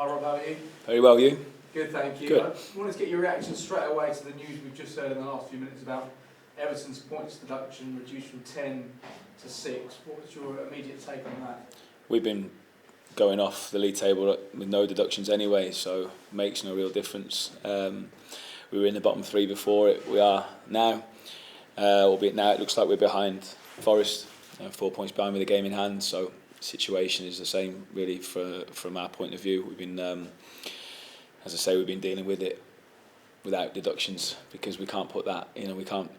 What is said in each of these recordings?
Hi Rob, how are you? Very well, you? Good, thank you. Good. I wanted to get your reaction straight away to the news we've just heard in the last few minutes about Everton's points deduction reduced from 10 to 6. What was your immediate take on that? We've been going off the league table with no deductions anyway, so it makes no real difference. We were in the bottom three before it. We are now, albeit now it looks like we're behind Forest, 4 points behind with a game in hand. So the situation is the same really from our point of view. We've been, as I say, we've been dealing with it without deductions because we can't put that. We can't.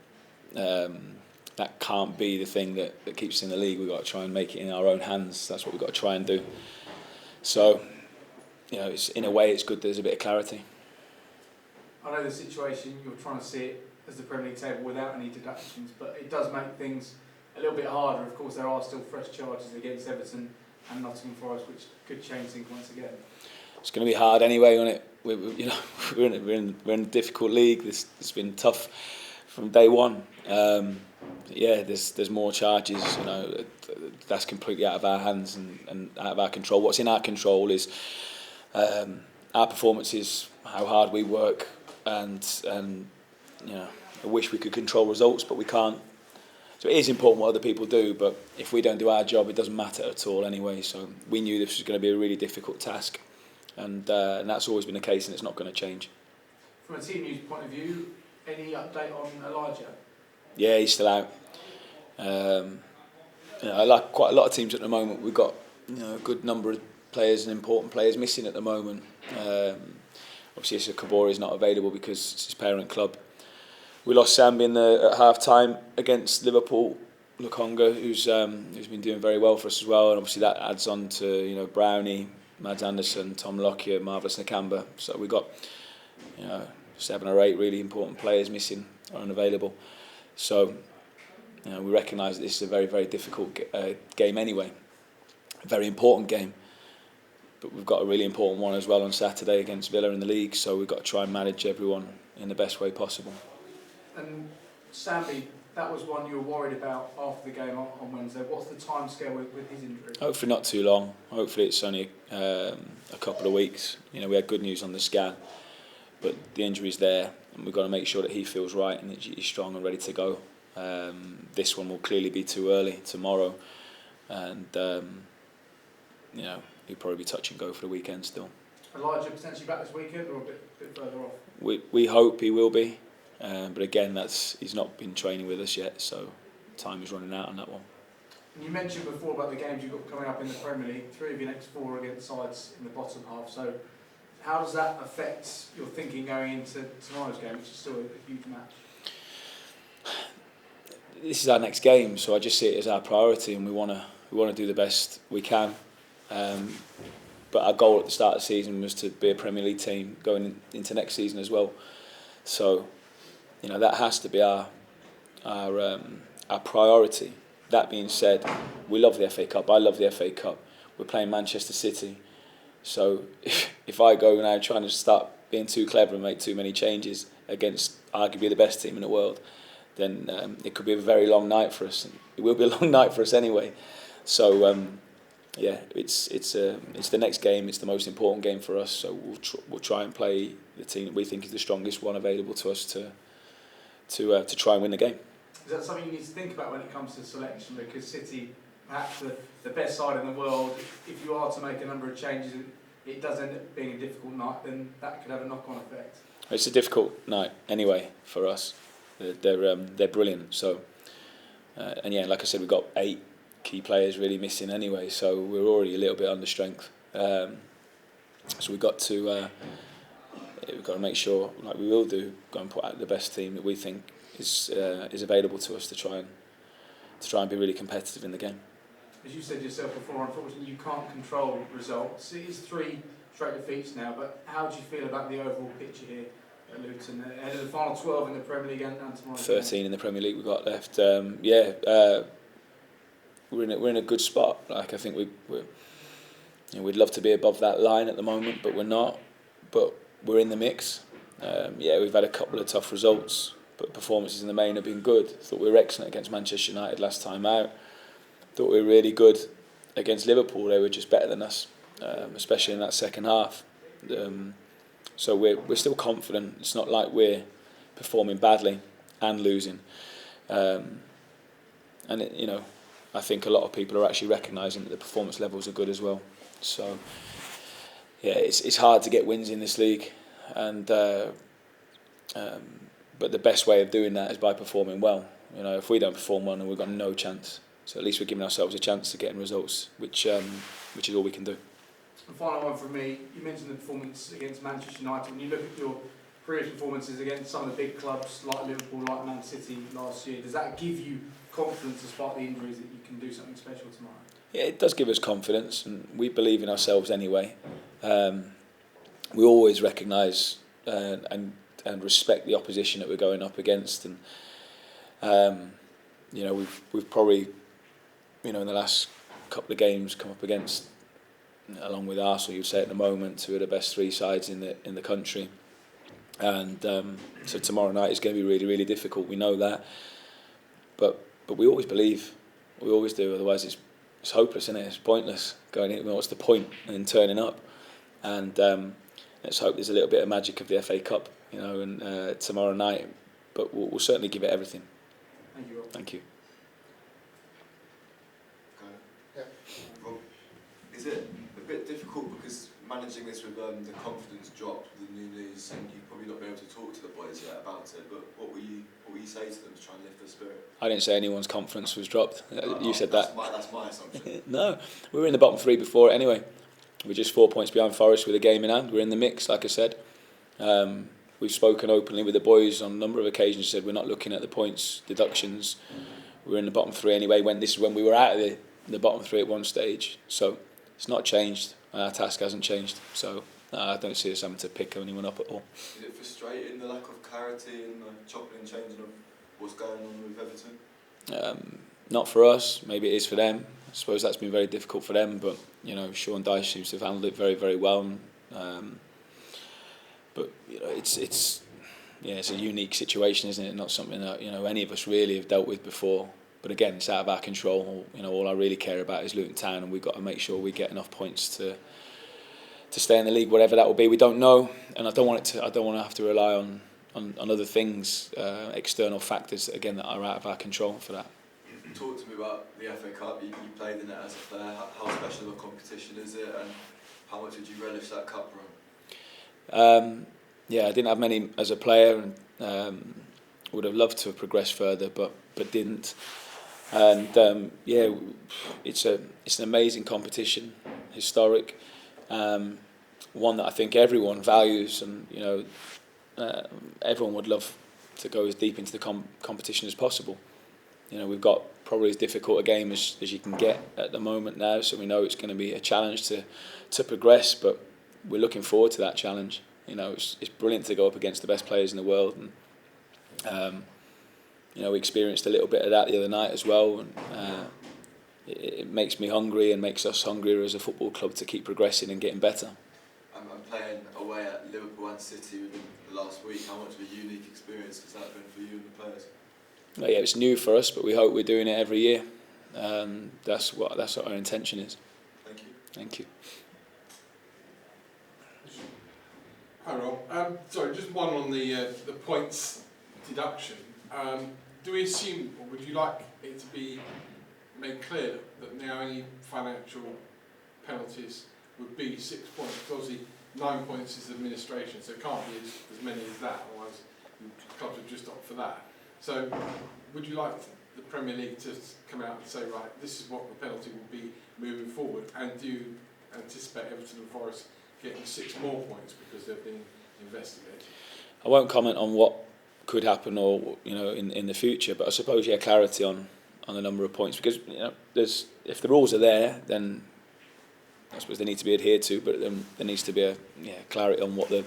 That can't be the thing that keeps us in the league. We've got to try and make it in our own hands. That's what we've got to try and do. So, it's, in a way, it's good there's a bit of clarity. I know the situation, you're trying to see it as the Premier League table without any deductions, but it does make things a little bit harder. Of course, there are still fresh charges against Everton and Nottingham Forest, which could change things once again. It's going to be hard anyway, isn't it? We're in a difficult league. It's been tough from day one. There's more charges. That's completely out of our hands and out of our control. What's in our control is our performances, how hard we work, and I wish we could control results, but we can't. So it is important what other people do, but if we don't do our job, it doesn't matter at all anyway. So we knew this was going to be a really difficult task, and that's always been the case, and it's not going to change. From a team news point of view, any update on Elijah? Yeah, he's still out. Like quite a lot of teams at the moment, we've got a good number of players and important players missing at the moment. Obviously, Kabore is not available because it's his parent club. We lost Sambi at half time against Liverpool. Lukonga, who's been doing very well for us as well, and obviously that adds on to Brownie, Mads Anderson, Tom Lockyer, Marvelous Nakamba. So we've got 7 or 8 really important players missing or unavailable. So we recognise that this is a very, very difficult game anyway. A very important game. But we've got a really important one as well on Saturday against Villa in the league. So we've got to try and manage everyone in the best way possible. And Sambi, that was one you were worried about after the game on Wednesday. What's the timescale with his injury? Hopefully not too long. Hopefully it's only a couple of weeks. We had good news on the scan. But the injury's there, and we've got to make sure that he feels right and that he's strong and ready to go. This one will clearly be too early tomorrow, and he'll probably be touch and go for the weekend still. Elijah potentially back this weekend or a bit further off? We hope he will be, but again, he's not been training with us yet, so time is running out on that one. And you mentioned before about the games you've got coming up in the Premier League, 3 of your next 4 against sides in the bottom half. So how does that affect your thinking going into tomorrow's game, which is still a huge match? This is our next game, so I just see it as our priority, and we want to do the best we can. But our goal at the start of the season was to be a Premier League team going into next season as well. So, that has to be our priority. That being said, we love the FA Cup. I love the FA Cup. We're playing Manchester City. So if I go now trying to start being too clever and make too many changes against arguably the best team in the world, then it could be a very long night for us. It will be a long night for us anyway. So it's the next game. It's the most important game for us. So we'll try and play the team that we think is the strongest one available to us to try and win the game. Is that something you need to think about when it comes to selection? Because City, perhaps the best side in the world, if you are to make a number of changes, it does end up being a difficult night, then that could have a knock-on effect. It's a difficult night anyway for us. They're brilliant. So, like I said, we've got 8 key players really missing anyway, so we're already a little bit under strength. So we've got to make sure, like we will do, go and put out the best team that we think is available to us to try and be really competitive in the game. As you said yourself before, unfortunately you can't control results. It is 3 straight defeats now, but how do you feel about the overall picture here at Luton? Ahead of the final 12 in the Premier League and tomorrow. 13 in the Premier League we've got left. We're in a good spot. Like I think we'd love to be above that line at the moment, but we're not. But we're in the mix. We've had a couple of tough results, but performances in the main have been good. Thought we were excellent against Manchester United last time out. Thought we were really good against Liverpool. They were just better than us, especially in that second half. So we're still confident. It's not like we're performing badly and losing. And I think a lot of people are actually recognising that the performance levels are good as well. So yeah, it's hard to get wins in this league, and but the best way of doing that is by performing well. If we don't perform well, then we've got no chance. So at least we're giving ourselves a chance to getting results, which is all we can do. And final one from me. You mentioned the performance against Manchester United. When you look at your previous performances against some of the big clubs like Liverpool, like Man City last year, does that give you confidence, despite the injuries, that you can do something special tomorrow? Yeah, it does give us confidence, and we believe in ourselves anyway. We always recognise and respect the opposition that we're going up against, and we've probably in the last couple of games come up against, along with Arsenal, you'd say at the moment, two of the best three sides in the country, and so tomorrow night is going to be really, really difficult. We know that, but we always believe, we always do. Otherwise, it's hopeless, isn't it? It's pointless going in. What's the point in turning up? And let's hope there's a little bit of magic of the FA Cup, and tomorrow night. But we'll certainly give it everything. Thank you, Rob. Thank you. Yeah. Rob, is it a bit difficult because managing this with the confidence drop, the new news, and you've probably not been able to talk to the boys yet about it? But what will you say to them to try and lift their spirit? I didn't say anyone's confidence was dropped. You said that. That's my assumption. No, we were in the bottom three before it anyway. We're just 4 points behind Forest with a game in hand. We're in the mix, like I said. We've spoken openly with the boys on a number of occasions. Said we're not looking at the points deductions. We're in the bottom three anyway. This is when we were out of the bottom three at one stage. So it's not changed. Our task hasn't changed. So I don't see us having to pick anyone up at all. Is it frustrating, the lack of clarity and the chopping and changing of what's going on with Everton? Not for us. Maybe it is for them. I suppose that's been very difficult for them. But Sean Dyche seems to have handled it very, very well. But it's a unique situation, isn't it? Not something that any of us really have dealt with before. But again, it's out of our control. All I really care about is Luton Town, and we've got to make sure we get enough points to stay in the league, whatever that will be. We don't know, and I don't want to have to rely on other things, external factors again that are out of our control for that. Talk to me about the FA Cup. You played in it as a player. How special a competition is it, and how much did you relish that cup run? I didn't have many as a player, and would have loved to have progressed further, but didn't. And it's an amazing competition, historic, one that I think everyone values, and everyone would love to go as deep into the competition as possible. We've got probably as difficult a game as you can get at the moment now, so we know it's going to be a challenge to progress, but we're looking forward to that challenge. It's brilliant to go up against the best players in the world, and we experienced a little bit of that the other night as well, and it makes me hungry and makes us hungrier as a football club to keep progressing and getting better. I'm playing away at Liverpool and City within the last week. How much of a unique experience has that been for you and the players? It's new for us, but we hope we're doing it every year. That's what our intention is. Thank you. Thank you. Hi Rob. Sorry, just one on the points deduction. Do we assume, or would you like it to be made clear that now any financial penalties would be 6 points? Because obviously 9 points is administration, so it can't be as many as that, otherwise clubs would just opt for that. So would you like the Premier League to come out and say, right, this is what the penalty will be moving forward, and do you anticipate Everton and Forest getting 6 more points because they've been investigated? I won't comment on what could happen or in the future, but I suppose clarity on the number of points, because if the rules are there, then I suppose they need to be adhered to, but then there needs to be clarity on what the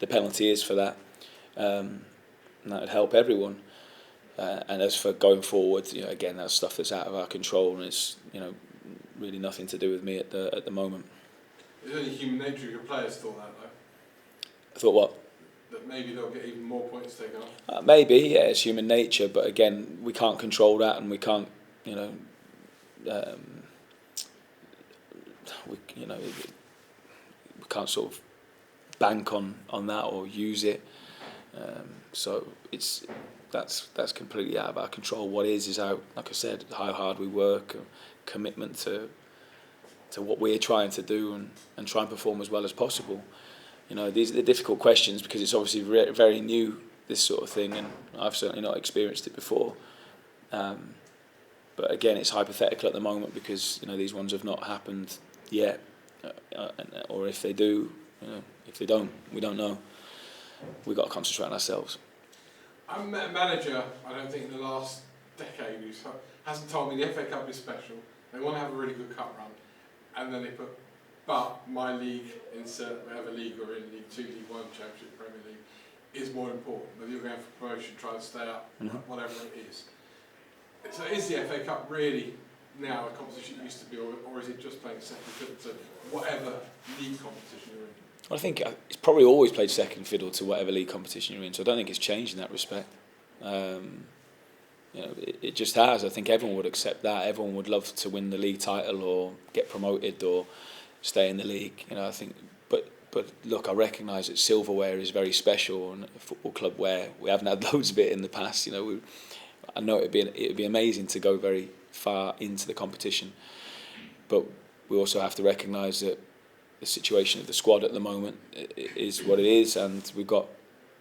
penalty is for that, and that would help everyone. And as for going forward, again, that's stuff that's out of our control, and it's really nothing to do with me at the moment. Is it only human nature your players thought that though? I thought what? That maybe they'll get even more points taken off? Maybe, it's human nature, but again, we can't control that, and we can't, we can't sort of bank on that or use it. So that's completely out of our control. What is how, like I said, how hard we work, commitment to what we're trying to do, and try and perform as well as possible. You know, these are the difficult questions because it's obviously very new, this sort of thing, and I've certainly not experienced it before. But again, it's hypothetical at the moment because, you know, these ones have not happened yet, or if they do, you know, if they don't, we don't know. We've got to concentrate on ourselves. I've met a manager, I don't think in the last decade, who hasn't told me the FA Cup is special. They want to have a really good cup run, and then they put, but my league, insert whatever league or in League 2, League 1, Championship, Premier League, is more important. Whether you're going for promotion, try to stay up, whatever it is. So is the FA Cup really now a competition it used to be, or is it just playing second fiddle to whatever league competition you're in? Well, I think it's probably always played second fiddle to whatever league competition you're in, so I don't think it's changed in that respect. You know, it just has. I think everyone would accept that. Everyone would love to win the league title or get promoted or stay in the league. You know, I think. But look, I recognise that silverware is very special, and a football club where we haven't had loads of it in the past. You know, I know it'd be amazing to go very far into the competition, but we also have to recognise that the situation of the squad at the moment is what it is, and we've got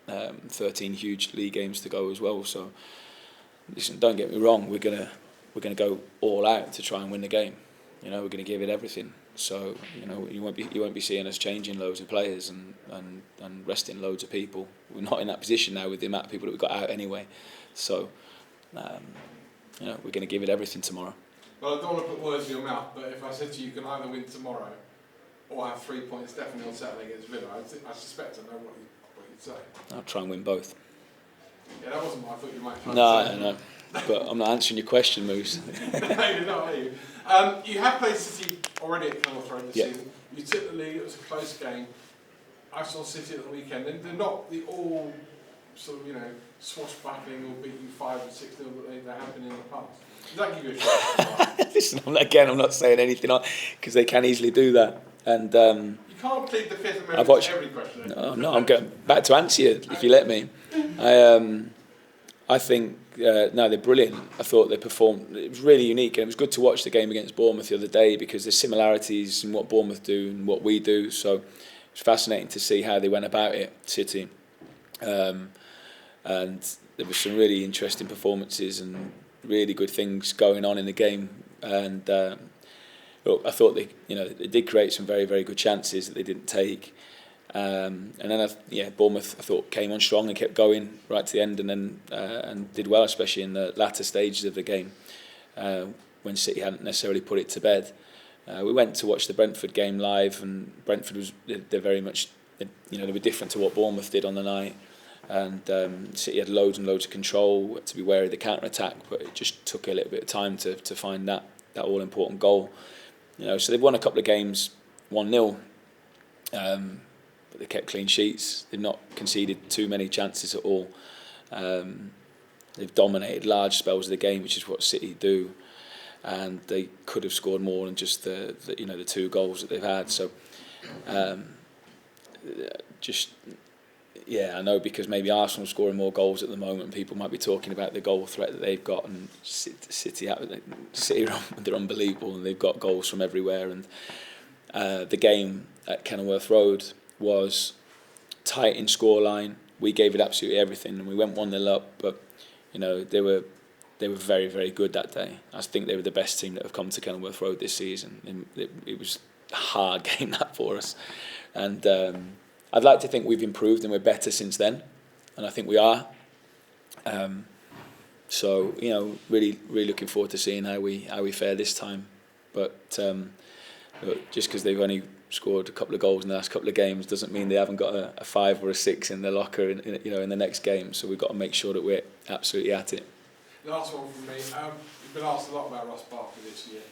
13 huge league games to go as well. So, listen, don't get me wrong, we're gonna go all out to try and win the game. You know, we're gonna give it everything. So, you know, you won't be seeing us changing loads of players and resting loads of people. We're not in that position now with the amount of people that we've got out anyway. So, you know, we're going to give it everything tomorrow. Well, I don't want to put words in your mouth, but if I said to you, you can either win tomorrow or have 3 points definitely on Saturday against Villa, I suspect I know what you'd say. I'll try and win both. Yeah, that wasn't what I thought you might try to say. No. But I'm not answering your question, Moose. No, you're not, are you? You have played City already at Kenilworth Road this season. You took the lead, it was a close game. I saw City at the weekend, and they're not the all sort of, you know, swashbuckling or beating 5 and 6-0 that they have been in the past. Does that give you a shot? Listen, I'm not saying anything because they can easily do that. And you can't plead the Fifth Amendment to every question. No, I'm going back to answer you if you let me. I think no, they're brilliant. I thought they performed. It was really unique, and it was good to watch the game against Bournemouth the other day because there's similarities in what Bournemouth do and what we do. So it's fascinating to see how they went about it, City. And there were some really interesting performances and really good things going on in the game. And look, I thought they did create some very, very good chances that they didn't take. And then Bournemouth I thought came on strong and kept going right to the end, and then and did well, especially in the latter stages of the game when City hadn't necessarily put it to bed. We went to watch the Brentford game live, and Brentford they're very much, they were different to what Bournemouth did on the night, and City had loads and loads of control, to be wary of the counter attack, but it just took a little bit of time to find that all important goal. So they've won a couple of games 1-0. But they kept clean sheets. They've not conceded too many chances at all. They've dominated large spells of the game, which is what City do, and they could have scored more than just the 2 goals that they've had. So, I know because maybe Arsenal are scoring more goals at the moment, people might be talking about the goal threat that they've got, and City they're unbelievable, and they've got goals from everywhere. And the game at Kenilworth Road was tight in scoreline. We gave it absolutely everything, and we went 1-0 up. But they were very, very good that day. I think they were the best team that have come to Kenilworth Road this season. It was a hard game that for us, and I'd like to think we've improved and we're better since then, and I think we are. So really, really looking forward to seeing how we fare this time. But just because they've only scored a couple of goals in the last couple of games doesn't mean they haven't got a 5 or a 6 in their locker in the next game. So we've got to make sure that we're absolutely at it. Last one from me. You've been asked a lot about Ross Barkley this year.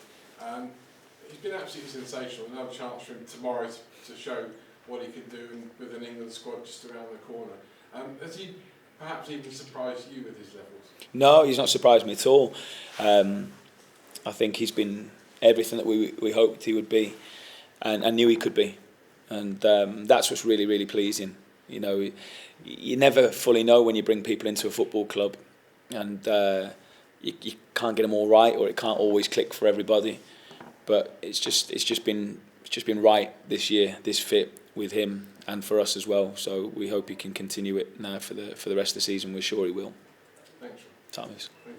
He's been absolutely sensational. Another chance for him tomorrow to show what he can do with an England squad just around the corner. Has he perhaps even surprised you with his levels? No, he's not surprised me at all. I think he's been everything that we hoped he would be, and knew he could be. and that's what's really, really pleasing. You know, you never fully know when you bring people into a football club, and you can't get them all right, or it can't always click for everybody. But it's just been right this year, this fit with him and for us as well. So we hope he can continue it now for the rest of the season. We're sure he will. Thanks. Thomas. Thank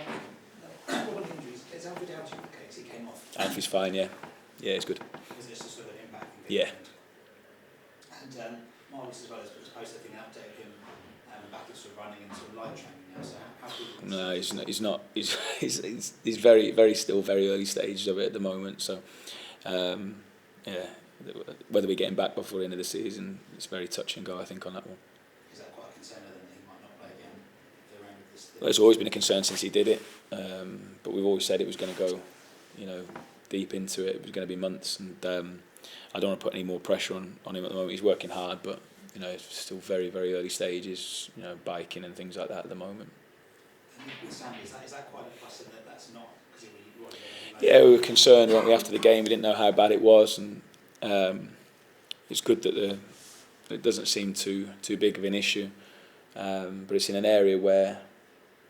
you. One of the injuries, is Alfred out in the case? He came off. Alfie's fine, yeah. Yeah, it's good. Was this a sort of an impact? Yeah. And Marcus as well has posted an update of him back in sort of running and sort of light training now. So how good? No, he's not. He's very, very still very early stages of it at the moment. So, yeah, whether we get him back before the end of the season, it's very touch and go, I think, on that one. Is that quite a concern that he might not play again? Well, it's always been a concern since he did it, but we've always said it was going to go, you know, deep into it. It was going to be months, and I don't want to put any more pressure on him at the moment. He's working hard, but you know, it's still very, very early stages. You know, biking and things like that at the moment. And with Sammy, is that quite a plus in that that's not? Yeah, we were concerned, weren't we, after the game? We didn't know how bad it was, and it's good that it doesn't seem too big of an issue. But it's in an area where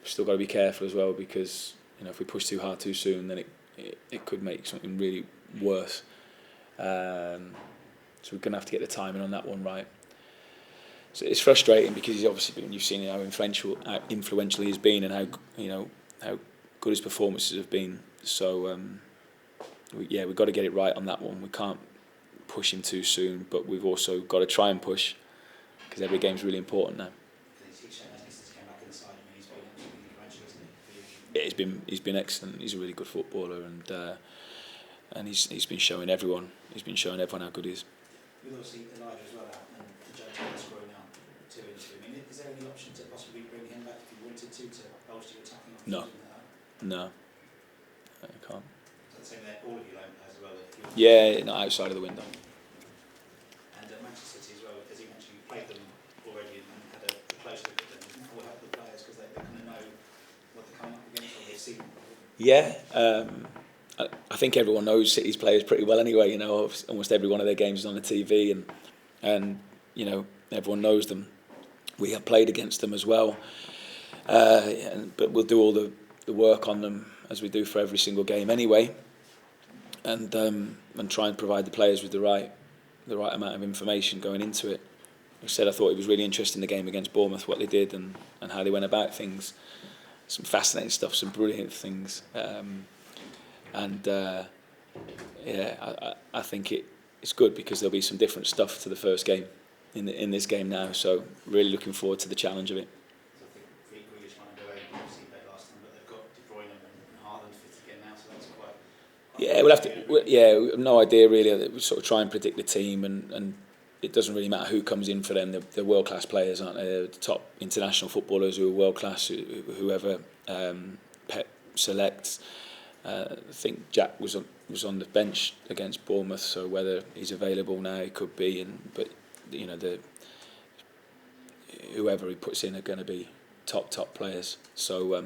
we've still got to be careful as well, because you know, if we push too hard too soon, then it could make something really worse. So we're going to have to get the timing on that one right. So it's frustrating because he's obviously been, you've seen how influential he's been, and how good his performances have been. So we've got to get it right on that one. We can't push him too soon, but we've also got to try and push, because every game's really important now. Yeah, he's been excellent. He's a really good footballer, and he's been showing everyone. He's been showing everyone how good he is. With obviously Elijah as well out, and the judge has scoring out 2-2. I mean, is there any option to possibly bring him back if you wanted to bolster your attacking options? No, I can't. So the same there, all of you as well. Yeah, not outside of the window. And at Manchester City as well, as you mentioned, you played them already and had a close look at them. That will help the players because they kind of know what they're coming up against, or they've seen. Yeah, I think everyone knows City's players pretty well anyway. You know, almost every one of their games is on the TV, and you know, everyone knows them. We have played against them as well, but we'll do all the work on them as we do for every single game anyway, and try and provide the players with the right amount of information going into it. I said I thought it was really interesting, the game against Bournemouth, what they did and how they went about things. Some fascinating stuff, some brilliant things. I think it's good because there'll be some different stuff to the first game in this game now. So really looking forward to the challenge of it. So I think Grealish might go away. Obviously played last time, but they've got De Bruyne and Haaland fit again now, so that's quite. Yeah, we'll have to. Yeah, we have no idea really. We sort of try and predict the team, and it doesn't really matter who comes in for them. They're world class players, aren't they? They're the top international footballers who are world class. Whoever Pep selects. I think Jack was on the bench against Bournemouth, so whether he's available now, he could be. But you know, whoever he puts in are going to be top players. So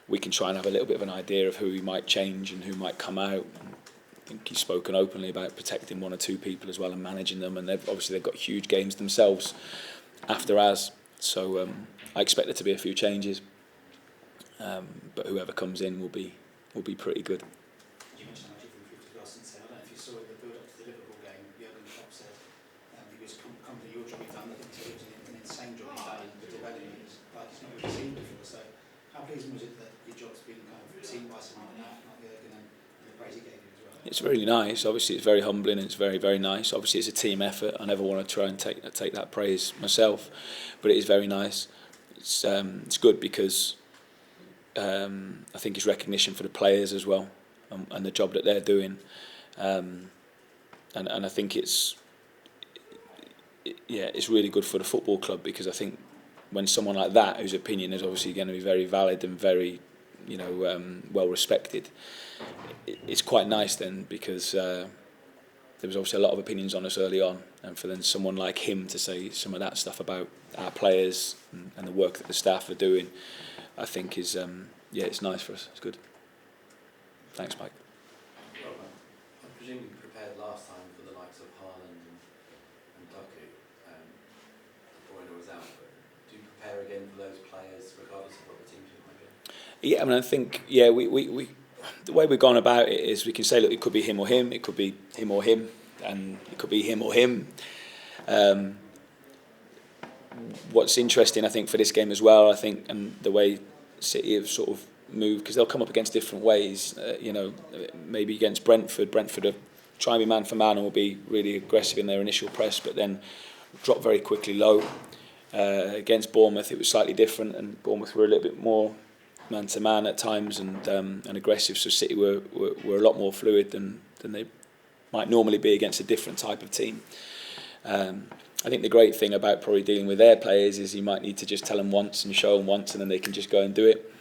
we can try and have a little bit of an idea of who he might change and who might come out. I think he's spoken openly about protecting one or two people as well and managing them. And they've got huge games themselves after ours. So I expect there to be a few changes. But whoever comes in will be pretty good. You mentioned how different 50 plus since then. I don't know if you saw in the build-up to the Liverpool game, Jurgen Klopp said he was confident your job you've done. I think he said it was an insane job you've done, but developing it like he's not really seen before. So how pleasing was it that your job's been kind of seen by someone like Jurgen and the praise he gave you as well? It's really nice. Obviously, it's very humbling and it's very, very nice. Obviously, it's a team effort. I never want to try and take that praise myself, but it is very nice. It's good because I think it's recognition for the players as well, and the job that they're doing, and I think it's really good for the football club, because I think when someone like that, whose opinion is obviously going to be very valid and very, well respected, it's quite nice then, because there was obviously a lot of opinions on us early on, and for then someone like him to say some of that stuff about our players and the work that the staff are doing, I think is it's nice for us. It's good. Thanks, Mike. Well, I presume you prepared last time for Yeah, I mean, I think, we the way we've gone about it is we can say, look, it could be him or him, it could be him or him, and it could be him or him. What's interesting, I think, for this game as well, I think, and the way City have sort of moved, because they'll come up against different ways, maybe against Brentford are try and be man for man and will be really aggressive in their initial press, but then drop very quickly low. Against Bournemouth, it was slightly different, and Bournemouth were a little bit more man to man at times and aggressive. So City were a lot more fluid than they might normally be against a different type of team. I think the great thing about probably dealing with their players is you might need to just tell them once and show them once, and then they can just go and do it.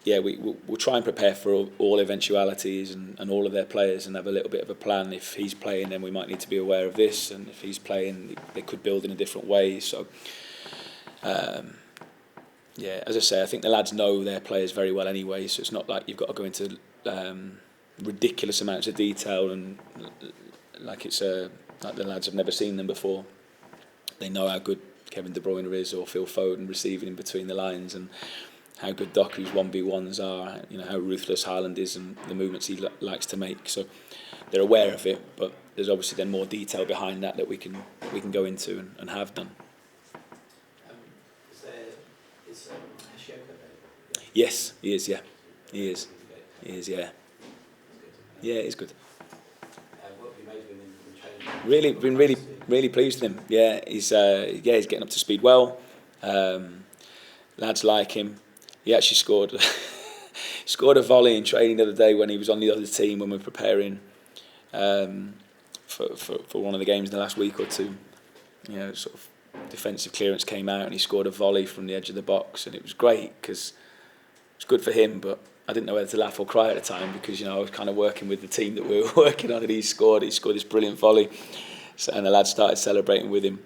We'll try and prepare for all eventualities and all of their players, and have a little bit of a plan. If he's playing, then we might need to be aware of this, and if he's playing, they could build in a different way. So, as I say, I think the lads know their players very well anyway, so it's not like you've got to go into ridiculous amounts of detail and like the lads have never seen them before. They know how good Kevin De Bruyne is, or Phil Foden receiving in between the lines, and how good Doku's 1v1s are, how ruthless Haaland is and the movements he likes to make. So they're aware of it, but there's obviously then more detail behind that we can go into and have done. Is Hashioka available? Yes, he is, yeah. He is, yeah. Yeah, he's good. What have you made of him in training? Really pleased with him. Yeah, he's getting up to speed well. Lads like him. He actually scored a volley in training the other day when he was on the other team when we were preparing for one of the games in the last week or two. Sort of defensive clearance came out and he scored a volley from the edge of the box, and it was great because it's good for him, but I didn't know whether to laugh or cry at the time because I was kind of working with the team that we were working on, and he scored this brilliant volley, and the lads started celebrating with him.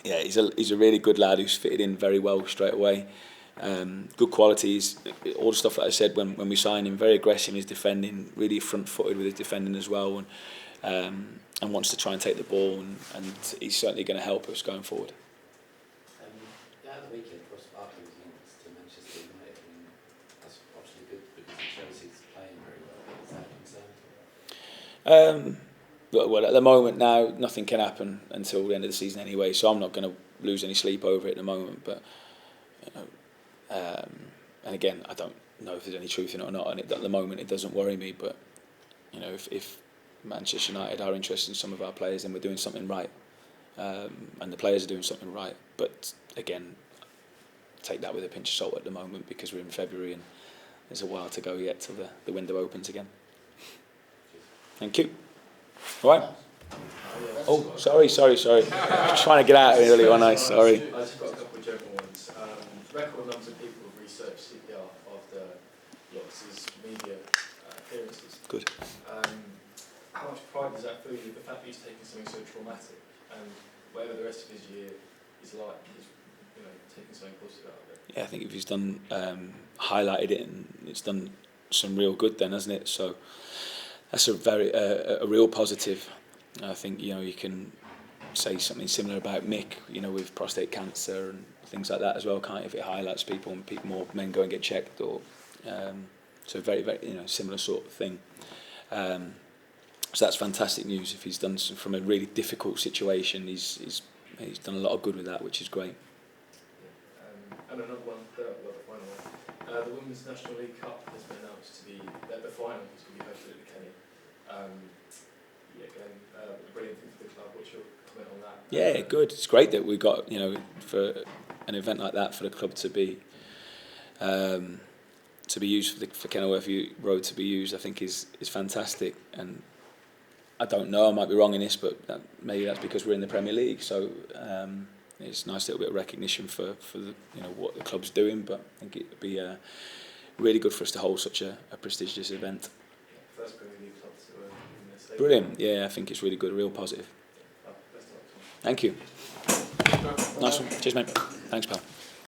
He's a really good lad who's fitted in very well straight away. Good qualities, all the stuff that I said when we signed him. Very aggressive in his defending, really front-footed with his defending as well, and wants to try and take the ball, and he's certainly going to help us going forward. At the weekend, across Barkley was linked to Manchester United, and that's obviously good because it shows he's playing very well. Is that concerned? Well, at the moment now, nothing can happen until the end of the season anyway, so I'm not going to lose any sleep over it at the moment. But and again, I don't know if there's any truth in it or not, and at the moment it doesn't worry me. But if Manchester United are interested in some of our players, then we're doing something right, and the players are doing something right. But again, take that with a pinch of salt at the moment because we're in February and there's a while to go yet till the window opens again. Thank you. All right. Oh, sorry. I'm trying to get out of here early one night. Sorry. I just got a couple of general ones. Record numbers of people have researched CPR after Lox's media appearances. Good. How much pride does that fill you, the fact that he's taken something so traumatic, and whatever the rest of his year is like, he's taking something positive out of it? Yeah, I think if he's done highlighted it, and it's done some real good then, hasn't it? So that's a real positive. I think you can say something similar about Mick, with prostate cancer and things like that as well, can't you? If it highlights people and more men go and get checked, or so very, very similar sort of thing. So that's fantastic news. If he's done some, from a really difficult situation, he's done a lot of good with that, which is great. And another one, the final one. The Women's National League Cup has been announced to be the final is going to be hosted at the Kenny. Brilliant thing for the club. What's your comment on that? Yeah, good. It's great that we got for an event like that for the club to be used for Kenilworth Road to be used. I think is fantastic, and I don't know. I might be wrong in this, but maybe that's because we're in the Premier League. So it's a nice little bit of recognition for the, what the club's doing. But I think it'd be really good for us to hold such a prestigious event. First Premier League club to in their stadium. Brilliant. Yeah, I think it's really good. A real positive. Thank you. Nice one. Cheers, mate. Thanks, pal.